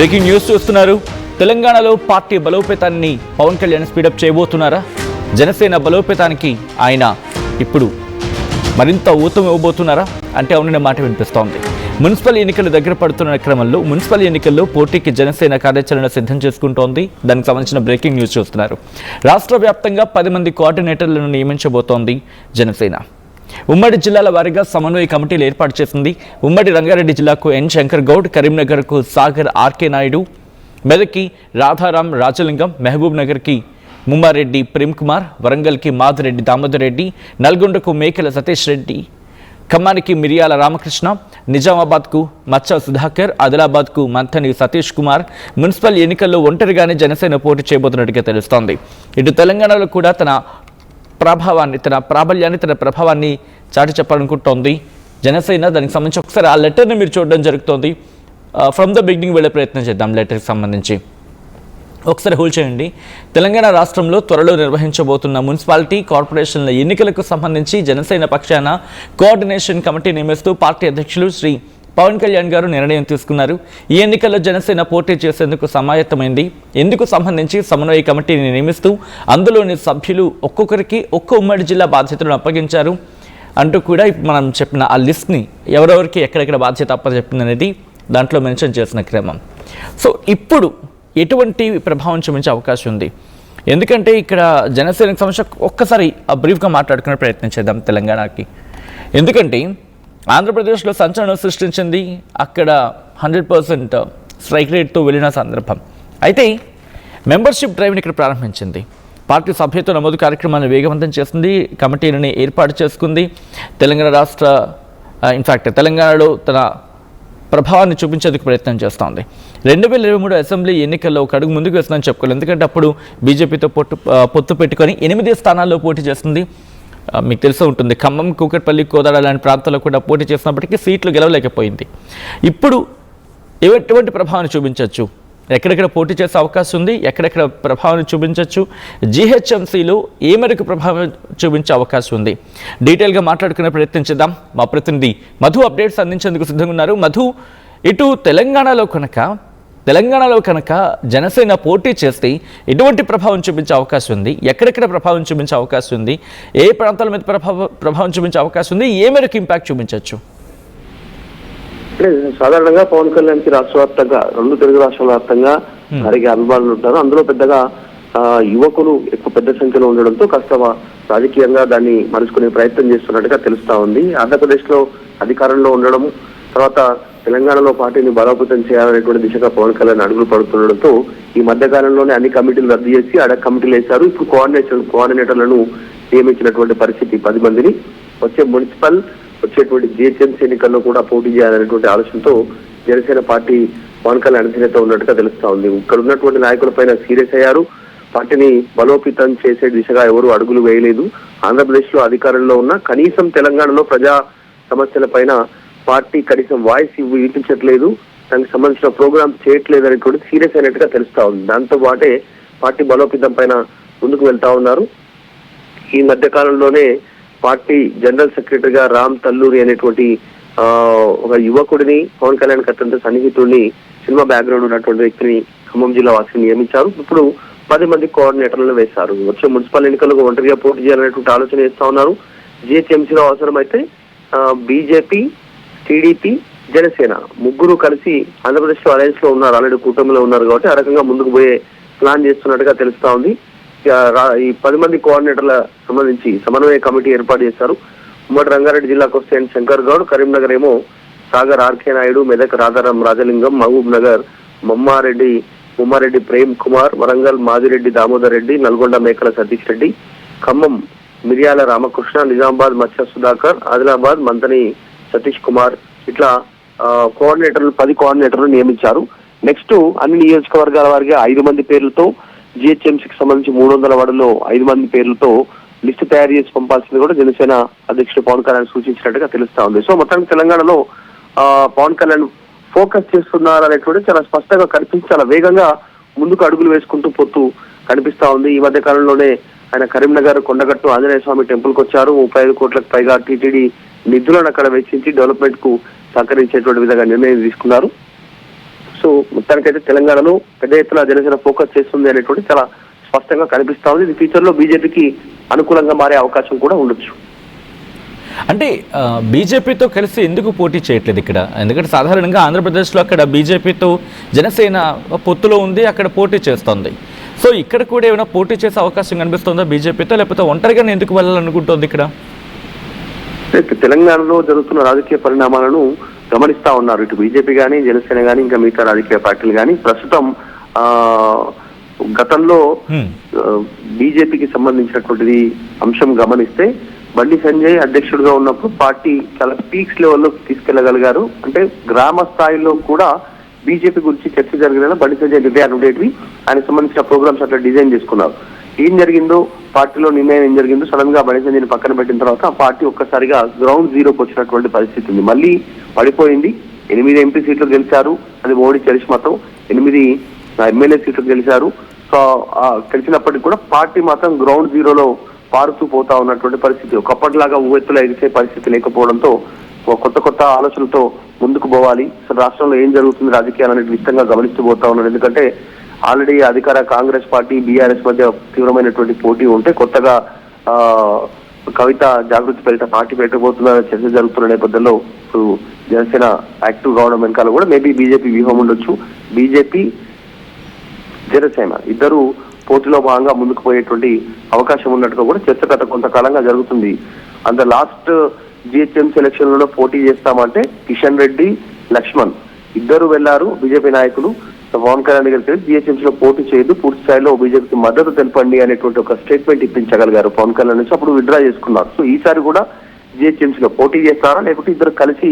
Breaking news చూస్తున్నారు. తెలంగాణలో party బలోపేతాన్ని Pawan Kalyan speedup చేయబోతున్నారా? Janasena బలోపేతానికి ఆయన ఇప్పుడు మరింత ఊతం ఇవ్వబోతున్నారా అంటే అవుననే మాట వినిపిస్తోంది. మున్సిపల్ ఎన్నికలు దగ్గర పడుతున్న క్రమంలో మున్సిపల్ ఎన్నికల్లో పోటీకి జనసేన కార్యాచరణ సిద్ధం చేసుకుంటోంది. దానికి సంబంధించిన బ్రేకింగ్ న్యూస్ చూస్తున్నారు. రాష్ట్ర వ్యాప్తంగా 10 మంది కోఆర్డినేటర్లను నియమించబోతోంది జనసేన. ఉమ్మడి జిల్లాల వారీగా సమన్వయ కమిటీలు ఏర్పాటు చేసింది. ఉమ్మడి రంగారెడ్డి జిల్లాకు ఎన్ శంకర్ గౌడ్, కరీంనగర్కు సాగర్ ఆర్కే నాయుడు, మెదక్కి రాధారాం రాజలింగం, మహబూబ్ నగర్కి ముమ్మారెడ్డి ప్రేమ్ కుమార్, వరంగల్కి మాధురెడ్డి దామోదర్ రెడ్డి, నల్గొండకు మేకల సతీష్ రెడ్డి, ఖమ్మానికి మిరియాల రామకృష్ణ, నిజామాబాద్కు మచ్చ సుధాకర్, ఆదిలాబాద్కు మంథని సతీష్ కుమార్. మున్సిపల్ ఎన్నికల్లో ఒంటరిగానే జనసేన పోటీ చేయబోతున్నట్టుగా తెలుస్తోంది. ఇటు తెలంగాణలో కూడా తన ప్రాబల్యాన్ని తన ప్రభావాన్ని చాటి చెప్పాలనుకుంటోంది జనసేన. దానికి సంబంధించి ఒకసారి ఆ లెటర్ని మీరు చూడడం జరుగుతోంది. ఫ్రమ్ ద బిగినింగ్ వెళ్ళే ప్రయత్నం చేద్దాం. లెటర్కి సంబంధించి ఒకసారి హోల్డ్ చేయండి. తెలంగాణ రాష్ట్రంలో త్వరలో నిర్వహించబోతున్న మున్సిపాలిటీ కార్పొరేషన్ల ఎన్నికలకు సంబంధించి జనసేన పక్షాన కోఆర్డినేషన్ కమిటీ నియమిస్తూ పార్టీ అధ్యక్షులు శ్రీ పవన్ కళ్యాణ్ గారు నిర్ణయం తీసుకున్నారు. ఈ ఎన్నికల్లో జనసేన పోటీ చేసేందుకు సమాయత్తమైంది. ఇందుకు సంబంధించి సమన్వయ కమిటీని నియమిస్తూ అందులోని సభ్యులు ఒక్కొక్కరికి ఒక్క ఉమ్మడి జిల్లా బాధ్యతలను అప్పగించారు అంటూ కూడా మనం చెప్పిన ఆ లిస్ట్ని ఎవరెవరికి ఎక్కడెక్కడ బాధ్యత అప్పచెప్పిందనేది దాంట్లో మెన్షన్ చేసిన క్రమం. సో ఇప్పుడు ఎటువంటి ప్రభావం చూపించే అవకాశం ఉంది? ఎందుకంటే ఇక్కడ జనసేనకు సంబంధించి ఒక్కసారి బ్రీఫ్గా మాట్లాడుకునే ప్రయత్నం చేద్దాం తెలంగాణకి. ఎందుకంటే ఆంధ్రప్రదేశ్లో సంచలనం సృష్టించింది అక్కడ 100% స్ట్రైక్ రేట్తో వెళ్ళిన సందర్భం. అయితే మెంబర్షిప్ డ్రైవ్ని ఇక్కడ ప్రారంభించింది. పార్టీ సభ్యత్వ నమోదు కార్యక్రమాన్ని వేగవంతం చేస్తుంది. కమిటీలని ఏర్పాటు చేసుకుంది. తెలంగాణలో తన ప్రభావాన్ని చూపించేందుకు ప్రయత్నం చేస్తోంది. 2023 అసెంబ్లీ ఎన్నికల్లో ఒక అడుగు ముందుకు వేస్తుందని చెప్పుకోవాలి. ఎందుకంటే అప్పుడు బీజేపీతో పొత్తు పెట్టుకొని 8 స్థానాల్లో పోటీ చేస్తుంది. మీకు తెలిసే ఉంటుంది, ఖమ్మం, కూకట్పల్లి, కోదాడ లాంటి ప్రాంతాల్లో కూడా పోటీ చేసినప్పటికీ సీట్లు గెలవలేకపోయింది. ఇప్పుడు ఎటువంటి ప్రభావాన్ని చూపించవచ్చు? ఎక్కడెక్కడ పోటీ చేసే అవకాశం ఉంది? ఎక్కడెక్కడ ప్రభావాన్ని చూపించవచ్చు? జీహెచ్ఎంసీలో ఏ మేరకు ప్రభావం చూపించే అవకాశం ఉంది? డీటెయిల్గా మాట్లాడుకునే ప్రయత్నం చేద్దాం. మా ప్రతినిధి మధు అప్డేట్స్ అందించేందుకు సిద్ధంగా ఉన్నారు. మధు, ఇటు తెలంగాణలో కనుక జనసేన పోటీ చేస్తే ఎటువంటి ప్రభావం చూపించే అవకాశం ఉంది? ఎక్కడెక్కడ ప్రభావం చూపించే అవకాశం ఉంది? ఏ ప్రాంతాల మీద ప్రభావం చూపించే అవకాశం ఉంది? ఏ మేరకు ఇంపాక్ట్ చూపించవచ్చు? సాధారణంగా పవన్ కళ్యాణ్కి రాష్ట్ర వ్యాప్తంగా 2 తెలుగు రాష్ట్రాల వ్యాప్తంగా వారికి అనుభవాలు ఉంటారు. అందులో పెద్దగా యువకులు ఎక్కువ పెద్ద సంఖ్యలో ఉండడంతో కాస్త రాజకీయంగా దాన్ని మలుచుకునే ప్రయత్నం చేస్తున్నట్టుగా తెలుస్తా ఉంది. ఆంధ్రప్రదేశ్ లో అధికారంలో ఉండడం, తర్వాత తెలంగాణలో పార్టీని బలోపేతం చేయాలనేటువంటి దిశగా పవన్ కళ్యాణ్ అడుగులు పడుతుండడంతో ఈ మధ్య కాలంలోనే అన్ని కమిటీలు రద్దు చేసి కమిటీలు వేశారు. ఇప్పుడు కోఆర్డినేటర్లను నియమించినటువంటి పరిస్థితి. 10 మందిని వచ్చేటువంటి జిహెచ్ఎంసీ ఎన్నికల్లో కూడా పోటీ చేయాలనేటువంటి ఆలోచనతో జనసేన పార్టీ పవన్ కళ్యాణ్ అధినేత ఉన్నట్టుగా తెలుస్తా ఉంది. ఇక్కడ ఉన్నటువంటి నాయకులపైన సీరియస్ అయ్యారు. పార్టీని బలోపేతం చేసే దిశగా ఎవరు అడుగులు వేయలేదు. ఆంధ్రప్రదేశ్ లో అధికారంలో ఉన్న కనీసం తెలంగాణలో ప్రజా సమస్యల పైన పార్టీ కనీసం వాయిస్ వినిపించట్లేదు, దానికి సంబంధించిన ప్రోగ్రామ్ చేయట్లేదు అనేటువంటి సీరియస్ అయినట్టుగా తెలుస్తా ఉంది. దాంతో పాటే పార్టీ బలోపేతం పైన ముందుకు వెళ్తా ఉన్నారు. ఈ మధ్య కాలంలోనే పార్టీ జనరల్ సెక్రటరీగా రామ్ తల్లూరి అనేటువంటి ఒక యువకుడిని, పవన్ కళ్యాణ్ అత్యంత సన్నిహితుడిని, సినిమా బ్యాక్గ్రౌండ్ ఉన్నటువంటి వ్యక్తిని ఖమ్మం జిల్లా వాసిని నియమించారు. ఇప్పుడు 10 మంది కోఆర్డినేటర్లను వేశారు. వచ్చే మున్సిపల్ ఎన్నికలకు ఒంటరిగా పోటీ చేయాలనేటువంటి ఆలోచన చేస్తా ఉన్నారు. జిహెచ్ఎంసీలో అవసరమైతే బీజేపీ, టీడీపీ, జనసేన ముగ్గురు కలిసి ఆంధ్రప్రదేశ్ లో అలయన్స్ లో ఉన్నారు, ఆల్రెడీ కూటమిలో ఉన్నారు కాబట్టి ఆ రకంగా ముందుకు పోయే ప్లాన్ చేస్తున్నట్టుగా తెలుస్తా ఉంది. ఈ 10 మంది కోఆర్డినేటర్ల సంబంధించి సమన్వయ కమిటీ ఏర్పాటు చేశారు. ఉమ్మడి రంగారెడ్డి జిల్లాకు వస్తే ఎన్ శంకర్ గౌడ్, కరీంనగర్ ఏమో సాగర్ ఆర్కే నాయుడు, మెదక్ రాధారాం రాజలింగం, మహబూబ్ నగర్ ముమ్మారెడ్డి ప్రేమ్ కుమార్, వరంగల్ మాదిరెడ్డి దామోదర్ రెడ్డి, నల్గొండ మేకల సతీష్ రెడ్డి, ఖమ్మం మిరియాల రామకృష్ణ, నిజామాబాద్ మచ్చ సుధాకర్, ఆదిలాబాద్ మంథని సతీష్ కుమార్, ఇట్లా 10 కోఆర్డినేటర్లు నియమించారు. నెక్స్ట్ అన్ని నియోజకవర్గాల వారిగా 5 మంది పేర్లతో, జిహెచ్ఎంసీకి సంబంధించి 300 వార్డుల్లో 5 మంది పేర్లతో లిస్టు తయారు చేసి పంపాల్సింది కూడా జనసేన అధ్యక్షుడు పవన్ కళ్యాణ్ సూచించినట్టుగా తెలుస్తా ఉంది. సో మొత్తానికి తెలంగాణలో పవన్ కళ్యాణ్ ఫోకస్ చేస్తున్నారు అనేటువంటి చాలా స్పష్టంగా కనిపించి చాలా వేగంగా ముందుకు అడుగులు వేసుకుంటూ పోతూ కనిపిస్తా ఉంది. ఈ మధ్య కాలంలోనే ఆయన కరీంనగర్ కొండగట్టు ఆంజనేయ స్వామి టెంపుల్కి వచ్చారు. 35 కోట్లకు పైగా టీటీడీ నిధులను అక్కడ వెచ్చించి డెవలప్మెంట్ కు సహకరించేటువంటి విధంగా నిర్ణయం తీసుకున్నారు. సో మొత్తానికైతే తెలంగాణలో పెద్ద ఎత్తున జనసేన ఫోకస్ చేస్తుంది అనేటువంటి చాలా స్పష్టంగా కనిపిస్తా ఉంది. ఇది ఫ్యూచర్ లో బీజేపీకి అనుకూలంగా మారే అవకాశం కూడా ఉండొచ్చు. అంటే బీజేపీతో కలిసి ఎందుకు పోటీ చేయట్లేదు ఇక్కడ? ఎందుకంటే సాధారణంగా ఆంధ్రప్రదేశ్లో అక్కడ బీజేపీతో జనసేన పొత్తులో ఉంది, అక్కడ పోటీ చేస్తోంది. సో ఇక్కడ కూడా ఏమైనా పోటీ చేసే అవకాశం కనిపిస్తుందా బీజేపీతో, లేకపోతే ఒంటరిగానే ఎందుకు వెళ్ళాలనుకుంటుంది ఇక్కడ? తెలంగాణలో జరుగుతున్న రాజకీయ పరిణామాలను గమనిస్తా ఉన్నారు ఇటు బీజేపీ కానీ, జనసేన కానీ, ఇంకా మిగతా రాజకీయ పార్టీలు కానీ. ప్రస్తుతం గతంలో బీజేపీకి సంబంధించినటువంటిది అంశం గమనిస్తే బండి సంజయ్ అధ్యక్షుడిగా ఉన్నప్పుడు పార్టీ చాలా పీక్స్ లెవెల్లో తీసుకెళ్లగలిగారు. అంటే గ్రామ స్థాయిలో కూడా బీజేపీ గురించి చర్చ జరిగిన బండి సంజయ్ నిర్ణయాలు ఉండేటివి, ఆయనకు సంబంధించిన ప్రోగ్రామ్స్ అట్లా డిజైన్ చేసుకున్నారు. ఏం జరిగిందో, పార్టీలో నిర్ణయం ఏం జరిగిందో సడన్ గా బండి సంజయ్ని పక్కన పెట్టిన తర్వాత ఆ పార్టీ ఒక్కసారిగా గ్రౌండ్ జీరోకి వచ్చినటువంటి పరిస్థితి ఉంది. మళ్ళీ పడిపోయింది. 8 ఎంపీ సీట్లు గెలిచారు, అది మోడీ చరిష్మాతో. 8 ఎమ్మెల్యే సీట్లు గెలిచారు. సో గెలిచినప్పటికీ కూడా పార్టీ మాత్రం గ్రౌండ్ జీరోలో పారుతూ పోతా ఉన్నటువంటి పరిస్థితి. ఒకప్పటిలాగా ఊవెత్తులో ఎగిసే పరిస్థితి లేకపోవడంతో కొత్త కొత్త ఆలోచనలతో ముందుకు పోవాలి. అసలు రాష్ట్రంలో ఏం జరుగుతుంది రాజకీయాలు అనేది విషయంగా గమనిస్తూ పోతా ఉన్నారు. ఎందుకంటే ఆల్రెడీ అధికార కాంగ్రెస్ పార్టీ బీఆర్ఎస్ మధ్య తీవ్రమైనటువంటి పోటీ ఉంటే కొత్తగా కవిత జాగృతి పేరిట పార్టీ పెట్టబోతున్న చర్చ జరుగుతున్న నేపథ్యంలో ఇప్పుడు జనసేన యాక్టివ్ కావడం వెనకాల కూడా మేబీ బీజేపీ వ్యూహం ఉండొచ్చు. బీజేపీ జనసేన ఇద్దరు పోటీలో భాగంగా ముందుకు పోయేటువంటి అవకాశం ఉన్నట్టుగా కూడా చర్చ గత కొంతకాలంగా జరుగుతుంది. అంత లాస్ట్ జిహెచ్ఎంసీ ఎలక్షన్లలో పోటీ చేస్తామంటే కిషన్ రెడ్డి, లక్ష్మణ్ ఇద్దరు వెళ్లారు బీజేపీ నాయకులు. పవన్ కళ్యాణ్ దగ్గరికి వెళ్ళి జిహెచ్ఎంసీలో పోటీ చేయదు, పూర్తి స్థాయిలో బీజేపీకి మద్దతు తెలపండి అనేటువంటి ఒక స్టేట్మెంట్ ఇప్పించగలిగారు పవన్ కళ్యాణ్ నుంచి. అప్పుడు విత్డ్రా చేసుకున్నారు. సో ఈసారి కూడా జిహెచ్ఎంసీలో పోటీ చేస్తారా, లేకపోతే ఇద్దరు కలిసి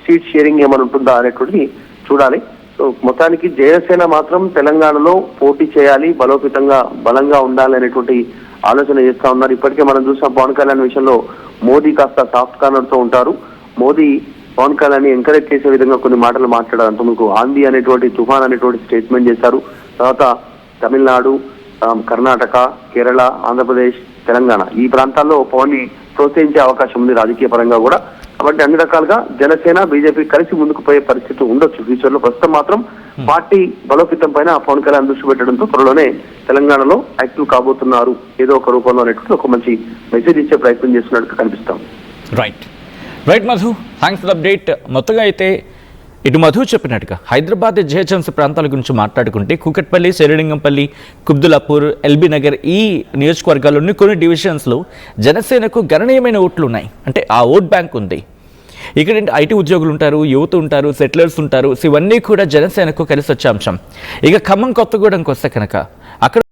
సీట్ షేరింగ్ ఏమైనా ఉంటుందా అనేటువంటిది చూడాలి. సో మొత్తానికి జనసేన మాత్రం తెలంగాణలో పోటీ చేయాలి, బలంగా ఉండాలి అనేటువంటి ఆలోచన చేస్తా ఉన్నారు. ఇప్పటికే మనం చూసాం పవన్ కళ్యాణ్ విషయంలో మోదీ కాస్త సాఫ్ట్ కార్నర్ తో ఉంటారు. మోదీ పవన్ కళ్యాణ్ ఎంకరేజ్ చేసే విధంగా కొన్ని మాటలు మాట్లాడారు. అంతకు ఆంధీ అనేటువంటి తుఫాన్ అనేటువంటి స్టేట్మెంట్ చేశారు. తర్వాత తమిళనాడు, కర్ణాటక, కేరళ, ఆంధ్రప్రదేశ్, తెలంగాణ ఈ ప్రాంతాల్లో పవన్ ని ప్రోత్సహించే అవకాశం ఉంది రాజకీయ పరంగా కూడా. కాబట్టి అన్ని రకాలుగా జనసేన బీజేపీ కలిసి ముందుకు పోయే పరిస్థితి ఉండొచ్చు ఫ్యూచర్ లో. ప్రస్తుతం మాత్రం పార్టీ బలోపేతం పైన పవన్ కళ్యాణ్ దృష్టి పెట్టడంతో త్వరలోనే తెలంగాణలో యాక్టివ్ కాబోతున్నారు ఏదో ఒక రూపంలో అనేటువంటి ఒక మంచి మెసేజ్ ఇచ్చే ప్రయత్నం చేస్తున్నట్టు కనిపిస్తాం. Right Madhu, thanks for update. మొత్తంగా అయితే ఇటు మధు చెప్పినట్టుగా హైదరాబాద్ జిహెచ్ఎంసీ ప్రాంతాల గురించి మాట్లాడుకుంటే కూకట్పల్లి, శేరిలింగంపల్లి, కుబ్దులాపూర్, ఎల్బీ నగర్ ఈ నియోజకవర్గాల్లోని కొన్ని డివిజన్స్లో జనసేనకు గణనీయమైన ఓట్లు ఉన్నాయి. అంటే ఆ ఓట్ బ్యాంక్ ఉంది. ఇక్కడ ఐటీ ఉద్యోగులు ఉంటారు, యువత ఉంటారు, సెటిలర్స్ ఉంటారు. సో ఇవన్నీ కూడా జనసేనకు కలిసి వచ్చే అంశం. ఇక ఖమ్మం, కొత్తగూడెంకి వస్తే కనుక అక్కడ